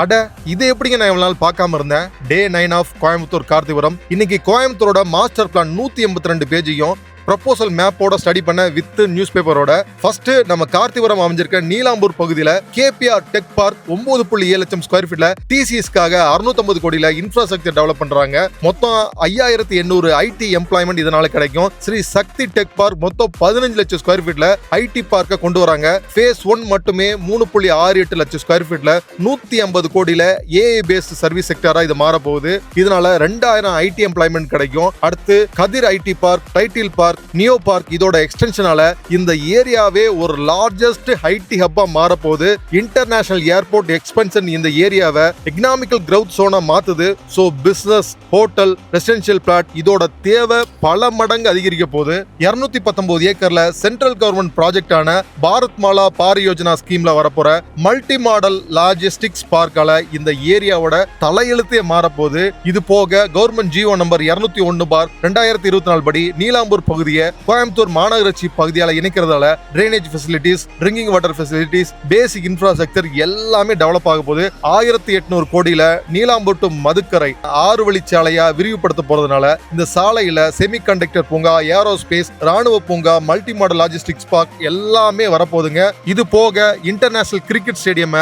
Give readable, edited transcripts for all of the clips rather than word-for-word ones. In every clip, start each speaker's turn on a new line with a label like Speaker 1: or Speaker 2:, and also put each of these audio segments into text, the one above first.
Speaker 1: அட இது எப்படிங்க நான் இவ்வளவு நாள் பார்க்காம இருந்தேன். டே 9 ஆஃப் கோயம்புத்தூர் கார்த்திபுரம். இன்னைக்கு கோயம்புத்தூரோட மாஸ்டர் பிளான் 182 பேஜையும் ப்ரொபோசல் மேப்போட ஸ்டடி பண்ண வித் நியூஸ் பேப்பரோட ஃபர்ஸ்ட் நம்ம கார்த்திபுரம் அமைஞ்சிருக்க நீலாம்பூர் பகுதியில கேபிஆர் டெக் பார்க் 9.7 லட்சம் ஸ்கொயர் ஃபீட்ல டிசிஎஸ்க்காக 650 கோடியில இன்ஃப்ராஸ்ட்ரக்சர் டெவலப் பண்றாங்க. மொத்தம் 5800 ஐடி எம்ப்ளாய்மெண்ட் இதனால கிடைக்கும். ஸ்ரீ சக்தி டெக் பார்க் மொத்தம் 15 லட்சம் ஸ்கொயர் ஃபீட்ல ஐடி பார்க்க கொண்டு வராங்க. ஃபேஸ் 1 மட்டுமே 3.68 லட்சம் ஸ்கொயர் ஃபீட்ல 150 கோடியில ஏஐ பேஸ்ட் சர்வீஸ் செக்டரா இது மாற போகுது. இதனால 2000 ஐடி எம்ப்ளாய்மெண்ட் கிடைக்கும். அடுத்து Kathir IT park, Tidel park, neo park இதோட எக்ஸ்டென்ஷனால இந்த ஏரியாவே ஒரு லார்ஜஸ்ட் ஐடி ஹப்பா மாற போகுது. இன்டர்நேஷனல் ஏர்போர்ட் எக்ஸ்பென்ஷன் இந்த ஏரியாவை எக்கனாமிக்கல் கிரவுத் சோனா மாத்துது. So business, hotel, residential plot இதோட தேவை பல மடங்கு அதிகரிக்க போகுது. 219 ஏக்கர்ல சென்ட்ரல் கவர்மெண்ட் ப்ராஜெக்டான பாரத் மாலா பாரி யோஜனா ஸ்கீம்ல வரப்போற மல்டி மாடல் லாஜிஸ்டிக்ஸ் பார்க்கால இந்த ஏரியாவோட தலையெழுத்தே மாற போகுது. இது போக கவர்மெண்ட் ஜியோ நம்பர் 201/2024 படி நீலாம்பூர் பகுதியை கோயம்புத்தூர் மாநகராட்சி பகுதியால இணைக்கிறதால drainage facilities, drinking water facilities, basic infrastructure எல்லாமே டெவலப் ஆக போகுது. 1800 கோடியில நீலாம்பூர் டு மதுக்கரை 6 வழிச்சாலையா விரிவுபடுத்த போறதுனால இந்த சாலையில செமிகண்டக்டர் பூங்கா, ஏரோஸ்பேஸ், ராணுவ பூங்கா, மல்டி மாடல் லாஜிஸ்டிக்ஸ் பார்க் எல்லாமே வரப்போகுதுங்க. இது போக இன்டர்நேஷனல் கிரிக்கெட் ஸ்டேடியம்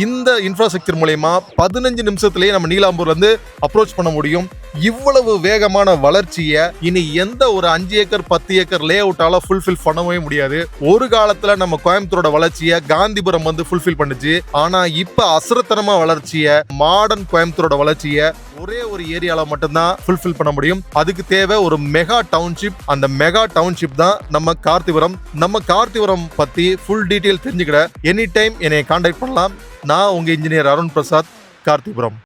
Speaker 1: இந்த இன்ஃப்ராஸ்ட்ரக்சர் மூலமா 15 நிமிஷத்திலேயே நம்ம நீலாம்பூர்ல இருந்து அப்ரோச் பண்ண முடியும். இவ்வளவு வேகமான வளர்ச்சியை இனி எந்த ஒரு 5 ஏக்கர் 10 ஏக்கர் லே அவுட்டால ஃபுல்ஃபில் பண்ணவே முடியாது. ஒரு காலத்துல நம்ம கோயம்புத்தூரோட வளர்ச்சியை காந்திபுரம் வந்து ஃபுல்ஃபில் பண்ணுச்சு. ஆனா இப்ப அசுரத்தனமா வளர்ச்சியை, மாடர்ன் கோயம்புத்தூரோட வளர்ச்சியை ஒரே ஒரு ஏரியால மட்டும்தான் ஃபுல்ஃபில் பண்ண முடியும். அதுக்கு தேவை ஒரு மெகா டவுன்ஷிப். அந்த மெகா டவுன்ஷிப் தான் நம்ம கார்த்திபுரம். நம்ம கார்த்திபுரம் பத்தி ஃபுல் டீடைல் தெரிஞ்சுக்கிட எனி டைம் என்னை கான்டாக்ட் பண்ணலாம். நான் உங்க இன்ஜினியர் அருண் பிரசாத், கார்த்திபுரம்.